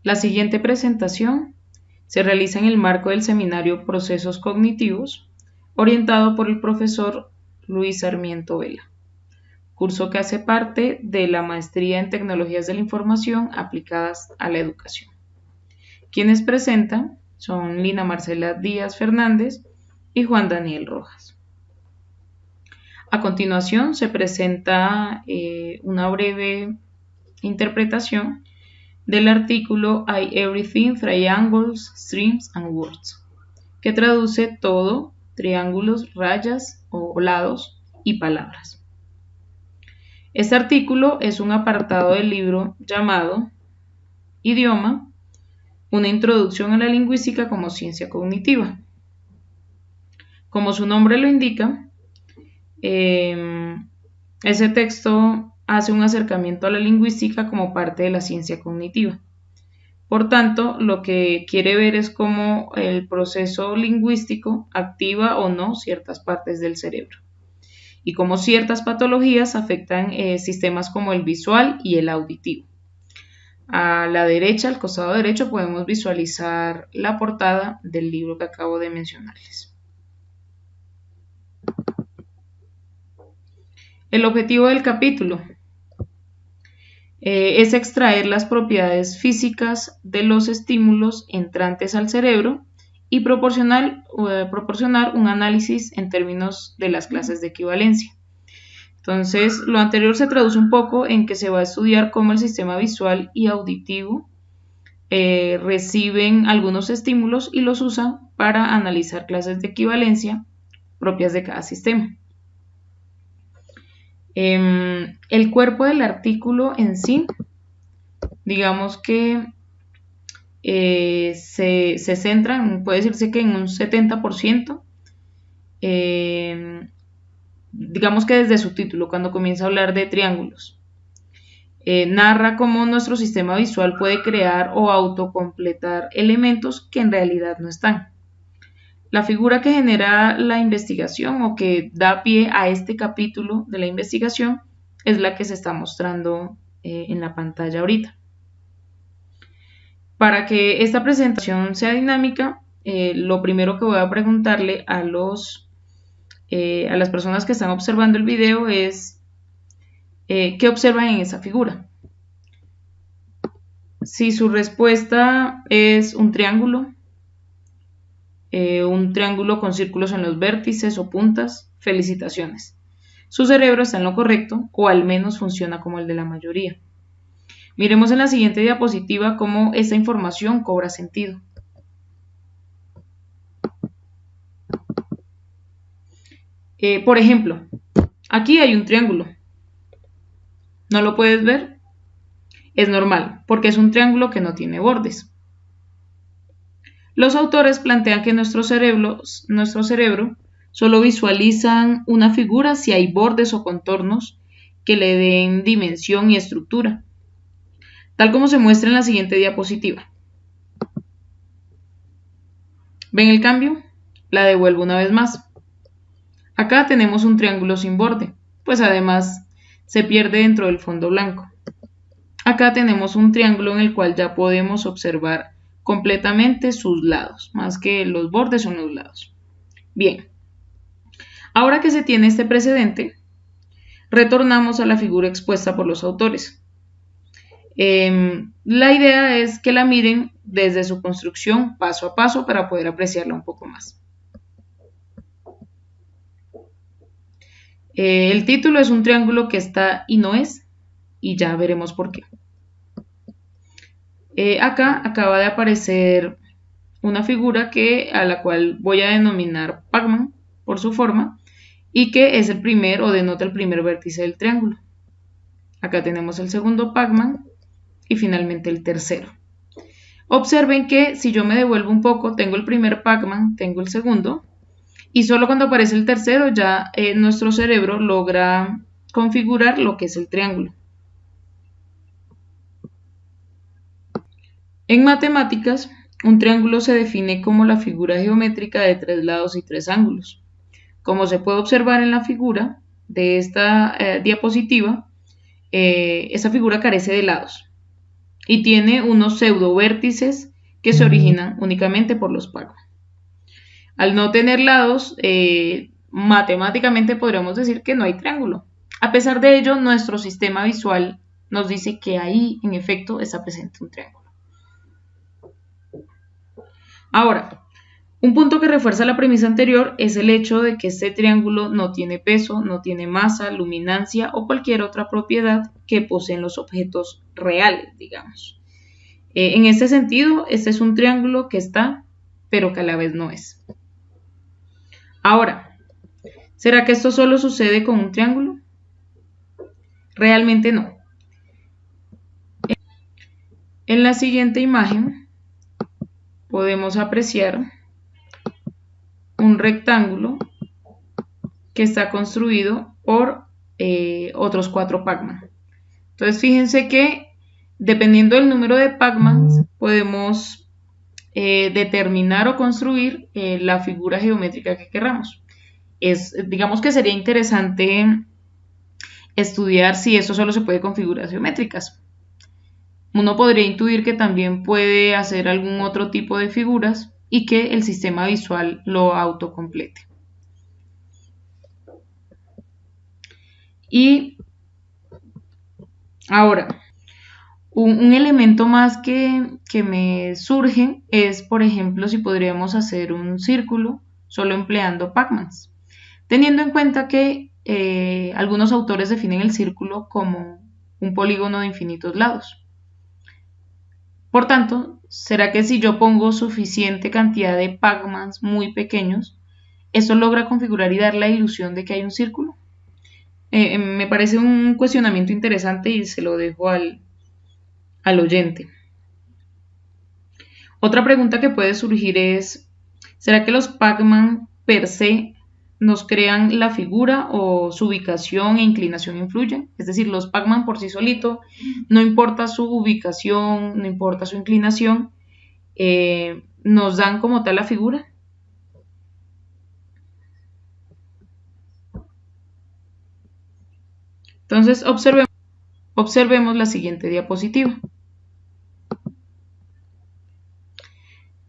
La siguiente presentación se realiza en el marco del seminario Procesos Cognitivos, orientado por el profesor Luis Sarmiento Vela, curso que hace parte de la Maestría en Tecnologías de la Información aplicadas a la educación. Quienes presentan son Lina Marcela Díaz Fernández y Juan Daniel Rojas. A continuación se presenta una breve interpretación del artículo I Everything, Triangles, Streams and Words, que traduce todo, triángulos, rayas o lados y palabras. Este artículo es un apartado del libro llamado Idioma, una introducción a la lingüística como ciencia cognitiva. Como su nombre lo indica, ese texto hace un acercamiento a la lingüística como parte de la ciencia cognitiva. Por tanto, lo que quiere ver es cómo el proceso lingüístico activa o no ciertas partes del cerebro y cómo ciertas patologías afectan sistemas como el visual y el auditivo. A la derecha, al costado derecho, podemos visualizar la portada del libro que acabo de mencionarles. El objetivo del capítulo es extraer las propiedades físicas de los estímulos entrantes al cerebro y proporcionar un análisis en términos de las clases de equivalencia. Entonces, lo anterior se traduce un poco en que se va a estudiar cómo el sistema visual y auditivo reciben algunos estímulos y los usan para analizar clases de equivalencia propias de cada sistema. El cuerpo del artículo en sí, digamos que se centra, puede decirse que en un 70%, digamos que desde su título, cuando comienza a hablar de triángulos. Narra cómo nuestro sistema visual puede crear o autocompletar elementos que en realidad no están. La figura que genera la investigación o que da pie a este capítulo de la investigación es la que se está mostrando en la pantalla ahorita. Para que esta presentación sea dinámica, lo primero que voy a preguntarle a las personas que están observando el video es ¿qué observan en esa figura? Si su respuesta es un triángulo con círculos en los vértices o puntas, felicitaciones. Su cerebro está en lo correcto, o al menos funciona como el de la mayoría. Miremos en la siguiente diapositiva cómo esta información cobra sentido. Por ejemplo, aquí hay un triángulo. ¿No lo puedes ver? Es normal, porque es un triángulo que no tiene bordes. Los autores plantean que nuestro cerebro solo visualizan una figura si hay bordes o contornos que le den dimensión y estructura, tal como se muestra en la siguiente diapositiva. ¿Ven el cambio? La devuelvo una vez más. Acá tenemos un triángulo sin borde, pues además se pierde dentro del fondo blanco. Acá tenemos un triángulo en el cual ya podemos observar completamente sus lados, más que los bordes son los lados. Bien, ahora que se tiene este precedente, retornamos a la figura expuesta por los autores. La idea es que la miren desde su construcción paso a paso para poder apreciarla un poco más. El título es un triángulo que está y no es, y ya veremos por qué. Acá acaba de aparecer una figura a la cual voy a denominar Pac-Man por su forma y que es el primer o denota el primer vértice del triángulo. Acá tenemos el segundo Pac-Man y finalmente el tercero. Observen que si yo me devuelvo un poco, tengo el primer Pac-Man, tengo el segundo y solo cuando aparece el tercero ya nuestro cerebro logra configurar lo que es el triángulo. En matemáticas, un triángulo se define como la figura geométrica de 3 lados y 3 ángulos. Como se puede observar en la figura de esta diapositiva, esa figura carece de lados. y tiene unos pseudo vértices que se originan únicamente por los Pacman. Al no tener lados, matemáticamente podríamos decir que no hay triángulo. A pesar de ello, nuestro sistema visual nos dice que ahí, en efecto, está presente un triángulo. Ahora, un punto que refuerza la premisa anterior es el hecho de que este triángulo no tiene peso, no tiene masa, luminancia o cualquier otra propiedad que poseen los objetos reales, digamos. En este sentido, este es un triángulo que está, pero que a la vez no es. Ahora, ¿será que esto solo sucede con un triángulo? Realmente no. En la siguiente imagen podemos apreciar un rectángulo que está construido por otros 4 Pacman. Entonces fíjense que dependiendo del número de Pacman podemos determinar o construir la figura geométrica que queramos. Digamos que sería interesante estudiar si eso solo se puede con figuras geométricas. Uno podría intuir que también puede hacer algún otro tipo de figuras y que el sistema visual lo autocomplete. Y ahora, un elemento más que me surge es, por ejemplo, si podríamos hacer un círculo solo empleando Pacmans, teniendo en cuenta que algunos autores definen el círculo como un polígono de infinitos lados. Por tanto, ¿será que si yo pongo suficiente cantidad de Pacmans muy pequeños, eso logra configurar y dar la ilusión de que hay un círculo? Me parece un cuestionamiento interesante y se lo dejo al oyente. Otra pregunta que puede surgir es, ¿será que los Pacman per se nos crean la figura o su ubicación e inclinación influyen? Es decir, los Pacman por sí solito, no importa su ubicación, no importa su inclinación, nos dan como tal la figura. Entonces observemos la siguiente diapositiva.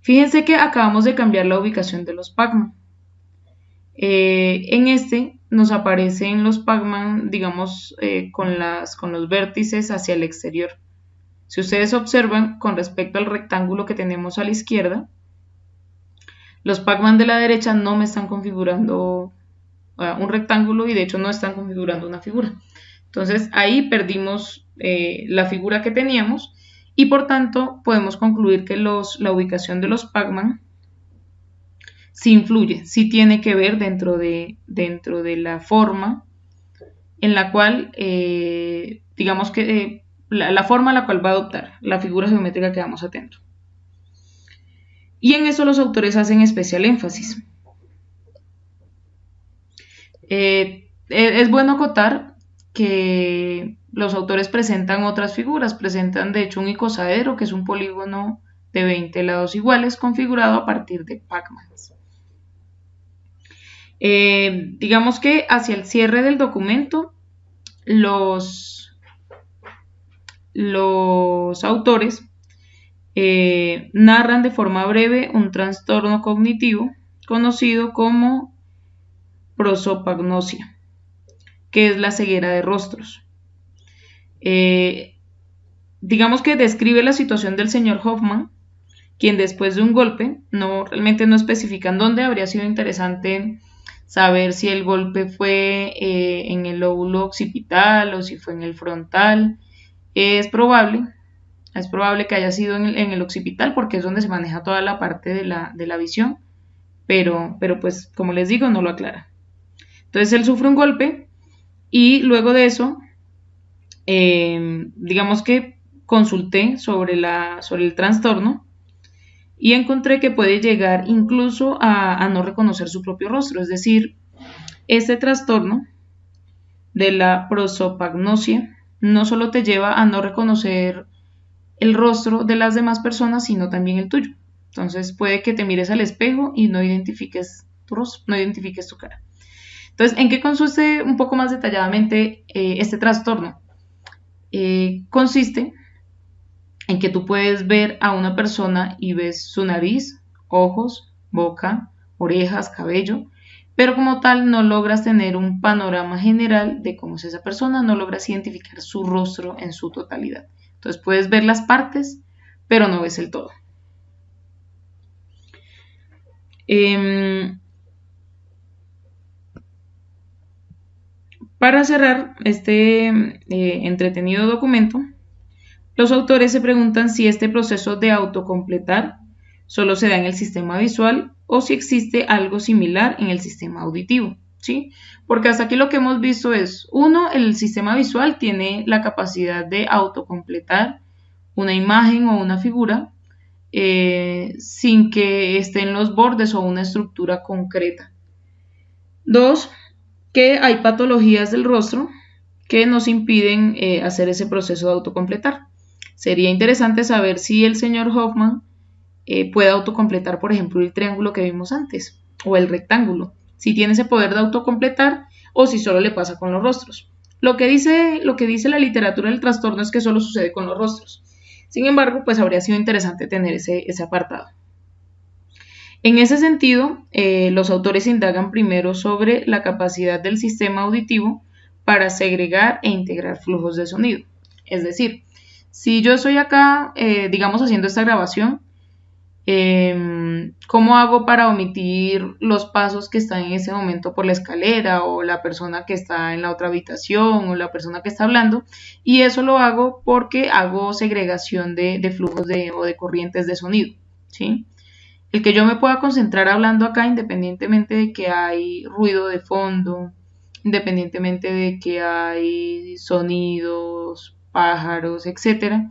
Fíjense que acabamos de cambiar la ubicación de los Pacman. En este nos aparecen los Pacman, digamos, con los vértices hacia el exterior. Si ustedes observan, con respecto al rectángulo que tenemos a la izquierda, los Pacman de la derecha no me están configurando un rectángulo y de hecho no están configurando una figura. Entonces ahí perdimos la figura que teníamos y por tanto podemos concluir que la ubicación de los Pacman sí influye, sí tiene que ver dentro de la forma en la cual, digamos que la forma a la cual va a adoptar la figura geométrica que vamos a tener. Y en eso los autores hacen especial énfasis. Es bueno acotar que los autores presentan otras figuras, presentan de hecho un icosaedro, que es un polígono de 20 lados iguales configurado a partir de Pacmans. Digamos que hacia el cierre del documento, los autores narran de forma breve un trastorno cognitivo conocido como prosopagnosia, que es la ceguera de rostros. Digamos que describe la situación del señor Hoffman, quien después de un golpe, realmente no especifican dónde, habría sido interesante saber si el golpe fue en el lóbulo occipital o si fue en el frontal. Es probable que haya sido en el occipital porque es donde se maneja toda la parte de la visión, pero pues como les digo no lo aclara. Entonces él sufre un golpe y luego de eso, digamos que consulté sobre el trastorno y encontré que puede llegar incluso a no reconocer su propio rostro, es decir, este trastorno de la prosopagnosia no solo te lleva a no reconocer el rostro de las demás personas, sino también el tuyo. Entonces puede que te mires al espejo y no identifiques tu rostro, no identifiques tu cara. Entonces, ¿en qué consiste un poco más detalladamente este trastorno? Consiste en que tú puedes ver a una persona y ves su nariz, ojos, boca, orejas, cabello, pero como tal no logras tener un panorama general de cómo es esa persona, no logras identificar su rostro en su totalidad. Entonces puedes ver las partes, pero no ves el todo. Para cerrar este entretenido documento, los autores se preguntan si este proceso de autocompletar solo se da en el sistema visual o si existe algo similar en el sistema auditivo, ¿sí? Porque hasta aquí lo que hemos visto es, uno, el sistema visual tiene la capacidad de autocompletar una imagen o una figura sin que esté en los bordes o una estructura concreta. Dos, que hay patologías del rostro que nos impiden hacer ese proceso de autocompletar. Sería interesante saber si el señor Hoffman puede autocompletar, por ejemplo, el triángulo que vimos antes o el rectángulo, si tiene ese poder de autocompletar o si solo le pasa con los rostros. Lo que dice la literatura del trastorno es que solo sucede con los rostros. Sin embargo, pues habría sido interesante tener ese apartado. En ese sentido, los autores indagan primero sobre la capacidad del sistema auditivo para segregar e integrar flujos de sonido. Es decir, si yo estoy acá, digamos, haciendo esta grabación, ¿cómo hago para omitir los pasos que están en ese momento por la escalera o la persona que está en la otra habitación o la persona que está hablando? Y eso lo hago porque hago segregación de flujos o de corrientes de sonido, ¿sí? El que yo me pueda concentrar hablando acá independientemente de que hay ruido de fondo, independientemente de que hay sonidos, pájaros, etc.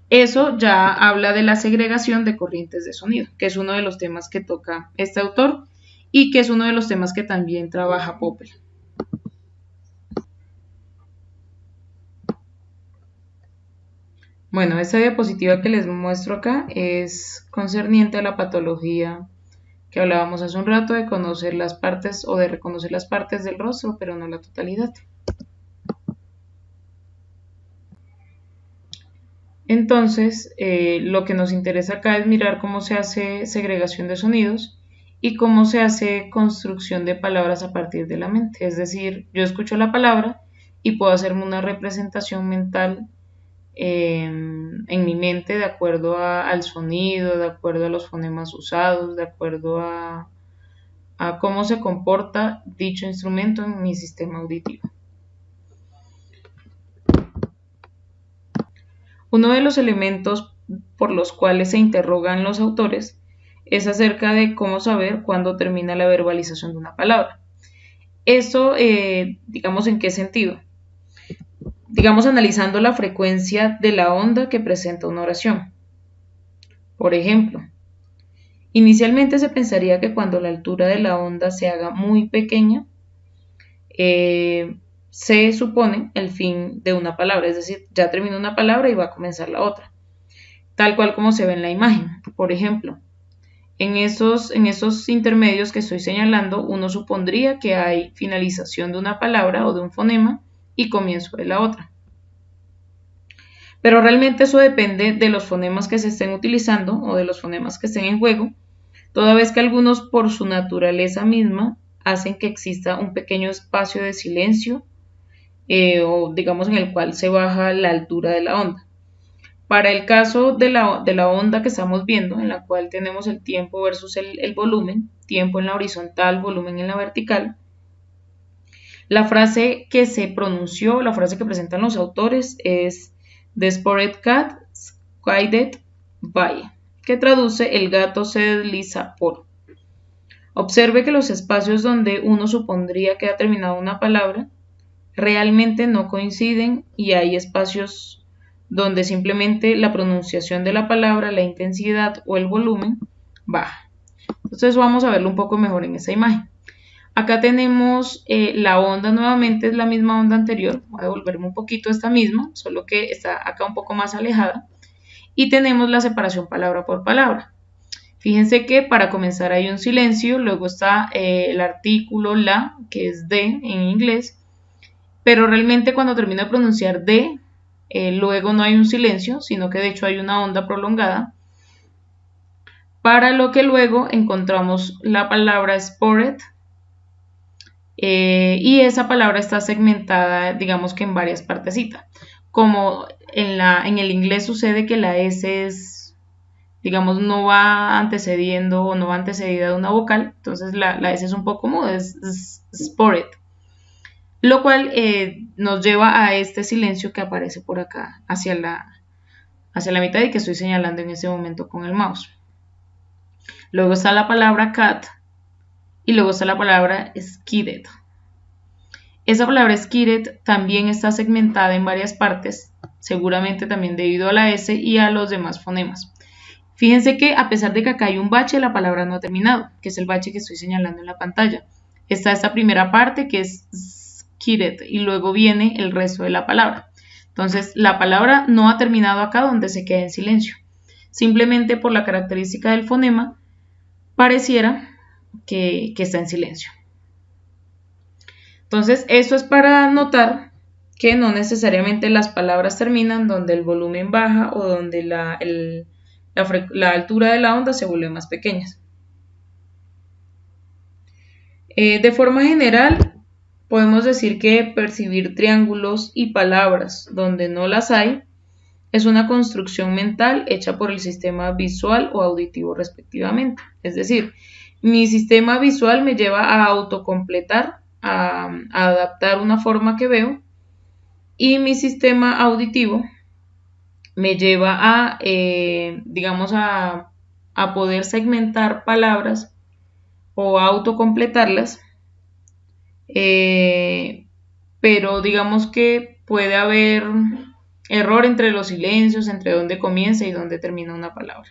Eso ya habla de la segregación de corrientes de sonido, que es uno de los temas que toca este autor y que es uno de los temas que también trabaja Popper. Bueno, esta diapositiva que les muestro acá es concerniente a la patología que hablábamos hace un rato de conocer las partes o de reconocer las partes del rostro, pero no la totalidad. Entonces, lo que nos interesa acá es mirar cómo se hace segregación de sonidos y cómo se hace construcción de palabras a partir de la mente. Es decir, yo escucho la palabra y puedo hacerme una representación mental en mi mente de acuerdo al sonido, de acuerdo a los fonemas usados, de acuerdo a cómo se comporta dicho instrumento en mi sistema auditivo. Uno de los elementos por los cuales se interrogan los autores es acerca de cómo saber cuándo termina la verbalización de una palabra. Eso, digamos, ¿en qué sentido? Digamos, analizando la frecuencia de la onda que presenta una oración. Por ejemplo, inicialmente se pensaría que cuando la altura de la onda se haga muy pequeña, se supone el fin de una palabra, es decir, ya terminó una palabra y va a comenzar la otra, tal cual como se ve en la imagen. Por ejemplo, en esos intermedios que estoy señalando, uno supondría que hay finalización de una palabra o de un fonema y comienzo de la otra. Pero realmente eso depende de los fonemas que se estén utilizando o de los fonemas que estén en juego, toda vez que algunos por su naturaleza misma hacen que exista un pequeño espacio de silencio o digamos en el cual se baja la altura de la onda. Para el caso de la onda que estamos viendo, en la cual tenemos el tiempo versus el volumen, tiempo en la horizontal, volumen en la vertical, la frase que se pronunció, la frase que presentan los autores es The Spotted Cat Guided by, que traduce el gato se desliza por. Observe que los espacios donde uno supondría que ha terminado una palabra realmente no coinciden y hay espacios donde simplemente la pronunciación de la palabra, la intensidad o el volumen baja. Entonces vamos a verlo un poco mejor en esa imagen. Acá tenemos la onda, nuevamente es la misma onda anterior, voy a devolverme un poquito esta misma, solo que está acá un poco más alejada, y tenemos la separación palabra por palabra. Fíjense que para comenzar hay un silencio, luego está el artículo la, que es de en inglés, pero realmente cuando termino de pronunciar de, luego no hay un silencio, sino que de hecho hay una onda prolongada, para lo que luego encontramos la palabra spored, y esa palabra está segmentada, digamos que en varias partecitas. Como en el inglés sucede que la S es, digamos, no va antecediendo o no va antecedida de una vocal, entonces la S es un poco muda, es spored. Lo cual nos lleva a este silencio que aparece por acá hacia la mitad y que estoy señalando en ese momento con el mouse. Luego está la palabra cat y luego está la palabra skidded. Esa palabra skidded también está segmentada en varias partes, seguramente también debido a la S y a los demás fonemas. Fíjense que a pesar de que acá hay un bache, la palabra no ha terminado, que es el bache que estoy señalando en la pantalla. Está esta primera parte que es skidded y luego viene el resto de la palabra. Entonces la palabra no ha terminado acá donde se queda en silencio. Simplemente por la característica del fonema pareciera que está en silencio. Entonces eso es para notar que no necesariamente las palabras terminan donde el volumen baja o donde la altura de la onda se vuelve más pequeña. De forma general, podemos decir que percibir triángulos y palabras donde no las hay es una construcción mental hecha por el sistema visual o auditivo respectivamente. Es decir, mi sistema visual me lleva a autocompletar, a adaptar una forma que veo, y mi sistema auditivo me lleva a, digamos, a poder segmentar palabras o autocompletarlas, pero digamos que puede haber error entre los silencios, entre dónde comienza y dónde termina una palabra.